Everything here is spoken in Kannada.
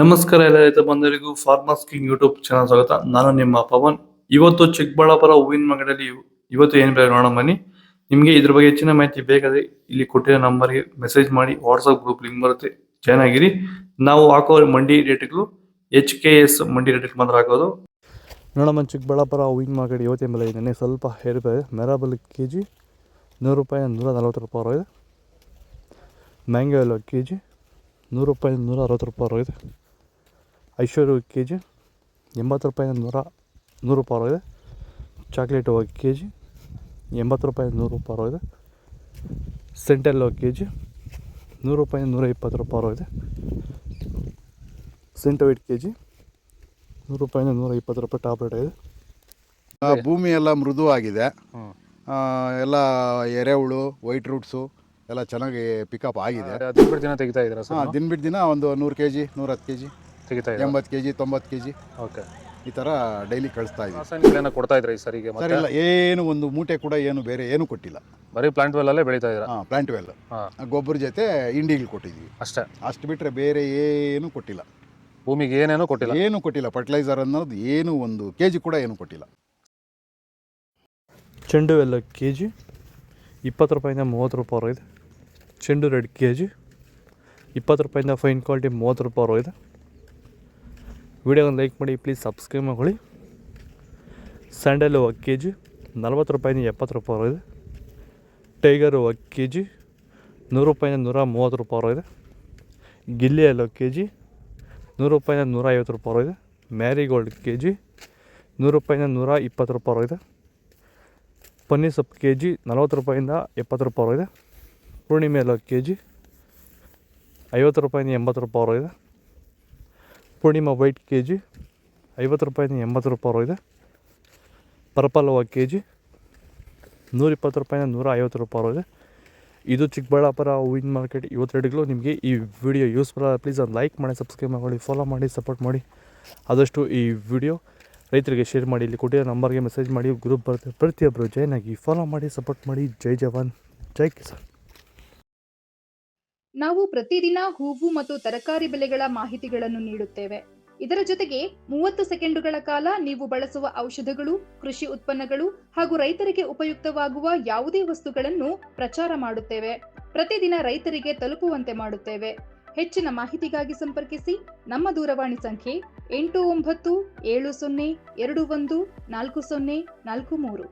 ನಮಸ್ಕಾರ ಎಲ್ಲ ರೈತ ಬಂಧುಗಳಿಗೂ ಫಾರ್ಮರ್ಸ್ ಕಿಂಗ್ ಯೂಟ್ಯೂಬ್ ಚಾನಲ್ ಸ್ವಾಗತ. ನಾನು ನಿಮ್ಮ ಪವನ್. ಇವತ್ತು ಚಿಕ್ಕಬಳ್ಳಾಪುರ ಹೂವಿನ ಮಾರ್ಕೆಟಲ್ಲಿ ಇವತ್ತು ಏನು ಬೆಲೆ ನೋಡೋಣ ಬನ್ನಿ. ನಿಮಗೆ ಇದ್ರ ಬಗ್ಗೆ ಹೆಚ್ಚಿನ ಮಾಹಿತಿ ಬೇಕಾದ್ರೆ ಇಲ್ಲಿ ಕೊಟ್ಟಿರೋ ನಂಬರ್ಗೆ ಮೆಸೇಜ್ ಮಾಡಿ, ವಾಟ್ಸ್ಆಪ್ ಗ್ರೂಪ್ ಲಿಂಕ್ ಬರುತ್ತೆ, ಜಾಯ್ನ್ ಆಗಿರಿ. ನಾವು ಹಾಕೋ ಮಂಡಿ ರೇಟ್ಗಳು HKS ಮಂಡಿ ರೇಟ್ ಮಾತ್ರ ಹಾಕೋದು. ನೋಡಮ್ಮ, ಚಿಕ್ಕಬಳ್ಳಾಪುರ ಹೂವಿನ ಮಾರ್ಕೆಟ್ ಇವತ್ತಿನ ಬೆಲೆ ಇದೆ, ಸ್ವಲ್ಪ ಏರಿದೆ. ಮೆರಾಬಲ್ KG 100 ರೂಪಾಯಿ 140 ರೂಪಾಯಿ ಇದೆ. ಮ್ಯಾಂಗೋ ಎಲ್ಲೋ KG 100 ರೂಪಾಯಿ 160 ರೂಪಾಯಿ ಇದೆ. ಐಶ್ವರ್ಯ KG 80 ರೂಪಾಯಿ 100 ರೂಪಾಯಿ ಇದೆ. ಚಾಕ್ಲೇಟು KG 80 ರೂಪಾಯಿ 100 ರೂಪಾಯಿ ಇದೆ. ಸೆಂಟೆಲ್ಲೋ KG 100 ರೂಪಾಯಿ 120 ರೂಪಾಯಿ ಇದೆ. ಸೆಂಟೋ ವೈಟ್ KG 100 ರೂಪಾಯಿ 120 ರೂಪಾಯಿ ಟಾಪ್ ರೇಟ್ ಇದೆ. ಭೂಮಿ ಎಲ್ಲ ಮೃದುವಾಗಿದೆ, ಎಲ್ಲ ಎರೆಹುಳು, ವೈಟ್ ರೂಟ್ಸು ಎಲ್ಲ ಚೆನ್ನಾಗಿ ಪಿಕಪ್ ಆಗಿದೆ. ದಿನ ಬಿಟ್ಟು ದಿನ ತೆಗಿತಾ ಇದ್ದೀರಾ ಸರ್? ದಿನ ಬಿಟ್ಟು ದಿನ ಒಂದು 100 kg 110 kg ತೆಗಿತಾ ಇದ್ದೀರಾ? 80 kg 90 kg ಓಕೆ. ಈ ಥರ ಡೈಲಿ ಕಳಿಸ್ತಾ ಇದ್ದೀವಿ. ರಾಸಾಯನಿಕಗಳನ್ನ ಕೊಡ್ತಾ ಇದ್ರಿ ಈ ಸರಿಗೆ? ಸರ್ ಇಲ್ಲ, ಏನು ಒಂದು ಮೂಟೆ ಕೂಡ ಏನು ಬೇರೆ ಏನು ಕೊಟ್ಟಿಲ್ಲ. ಬರೀ ಪ್ಲಾಂಟ್ ವೆಲ್ ಅಲ್ಲೇ ಬೆಳೀತಾ ಇದ್ದೀರಾ? ಪ್ಲಾಂಟ್ ವೆಲ್, ಗೊಬ್ಬರ ಜೊತೆ ಇಂಡಿಗಳು ಕೊಟ್ಟಿದ್ದೀವಿ ಅಷ್ಟೇ. ಅಷ್ಟು ಬಿಟ್ಟರೆ ಬೇರೆ ಏನು ಕೊಟ್ಟಿಲ್ಲ. ಭೂಮಿಗೆ ಏನೇನೂ ಕೊಟ್ಟಿಲ್ಲ? ಏನು ಕೊಟ್ಟಿಲ್ಲ. ಫರ್ಟಿಲೈಸರ್ ಅನ್ನೋದು ಏನು ಒಂದು KG ಕೂಡ ಏನು ಕೊಟ್ಟಿಲ್ಲ. ಚೆಂಡು ಎಲ್ಲ KG 20 ರೂಪಾಯಿಂದ 30 ರೂಪಾಯಿ ಇದೆ. ಚೆಂಡು ರೆಡ್ KG 20 ರೂಪಾಯಿಂದ ಫೈನ್ ಕ್ವಾಲಿಟಿ 30 ರೂಪಾಯಿ ಇದೆ. ವಿಡಿಯೋನ ಲೈಕ್ ಮಾಡಿ, ಪ್ಲೀಸ್ ಸಬ್ಸ್ಕ್ರೈಬ್ ಮಾಡ್ಕೊಳ್ಳಿ. ಸ್ಯಾಂಡಲ್ KG 40 ರೂಪಾಯಿಂದ 70 ರೂಪಾಯಿ ಇದೆ. ಟೈಗರು KG 100 ರೂಪಾಯಿಂದ 130 ರೂಪಾಯಿ ಇದೆ. ಗಿಲ್ಲಿ ಎಲ್ಲೋ KG 100 ರೂಪಾಯಿಂದ 150 ರೂಪಾಯಿ ಇದೆ. ಮ್ಯಾರಿಗೋಲ್ಡ್ KG 100 ರೂಪಾಯಿಂದ 120 ರೂಪಾಯಿ ಇದೆ. ಪನ್ನೀರ್ ಸೊಪ್ಪು KG 40 ರೂಪಾಯಿಂದ 70 ರೂಪಾಯಿ ಇದೆ. ಪೂರ್ಣಿಮೆ ಎಲ್ಲೋ KG 50 ರೂಪಾಯಿಂದ 80 ರೂಪಾಯಿ ಇದೆ. ಪೂರ್ಣಿಮಾ ವೈಟ್ KG 50 ರೂಪಾಯಿಂದ 80 ರೂಪಾಯಿ ಇದೆ. ಪರ್ಪಲ್ KG 120 ರೂಪಾಯಿಂದ 150 ರೂಪಾಯಿ ಇದೆ. ಇದು ಚಿಕ್ಕಬಳ್ಳಾಪುರ ಹೂವಿನ ಮಾರ್ಕೆಟ್ ಇವತ್ತು ರೇಟ್ಗಳು. ನಿಮಗೆ ಈ ವಿಡಿಯೋ ಯೂಸ್ಫುಲ್ ಆದ ಪ್ಲೀಸ್ ಒಂದು ಲೈಕ್ ಮಾಡಿ, ಸಬ್ಸ್ಕ್ರೈಬ್ ಮಾಡಿ, ಫಾಲೋ ಮಾಡಿ, ಸಪೋರ್ಟ್ ಮಾಡಿ. ಆದಷ್ಟು ಈ ವಿಡಿಯೋ ರೈತರಿಗೆ ಶೇರ್ ಮಾಡಿ. ಇಲ್ಲಿ ಕೊಟ್ಟಿರೋ ನಂಬರ್ಗೆ ಮೆಸೇಜ್ ಮಾಡಿ, ಗ್ರೂಪ್ ಬರುತ್ತೆ, ಪ್ರತಿಯೊಬ್ಬರು ಜಾಯ್ನ್ ಆಗಿ ಫಾಲೋ ಮಾಡಿ, ಸಪೋರ್ಟ್ ಮಾಡಿ. ಜೈ ಜವಾನ್, ಜೈ ಕಿಸಾನ್. ನಾವು ಪ್ರತಿದಿನ ಹೂವು ಮತ್ತು ತರಕಾರಿ ಬೆಲೆಗಳ ಮಾಹಿತಿಗಳನ್ನು ನೀಡುತ್ತೇವೆ. ಇದರ ಜೊತೆಗೆ 30 ಸೆಕೆಂಡುಗಳ ಕಾಲ ನೀವು ಬಳಸುವ ಔಷಧಗಳು, ಕೃಷಿ ಉತ್ಪನ್ನಗಳು ಹಾಗೂ ರೈತರಿಗೆ ಉಪಯುಕ್ತವಾಗುವ ಯಾವುದೇ ವಸ್ತುಗಳನ್ನು ಪ್ರಚಾರ ಮಾಡುತ್ತೇವೆ. ಪ್ರತಿದಿನ ರೈತರಿಗೆ ತಲುಪುವಂತೆ ಮಾಡುತ್ತೇವೆ. ಹೆಚ್ಚಿನ ಮಾಹಿತಿಗಾಗಿ ಸಂಪರ್ಕಿಸಿ. ನಮ್ಮ ದೂರವಾಣಿ ಸಂಖ್ಯೆ 8970214043.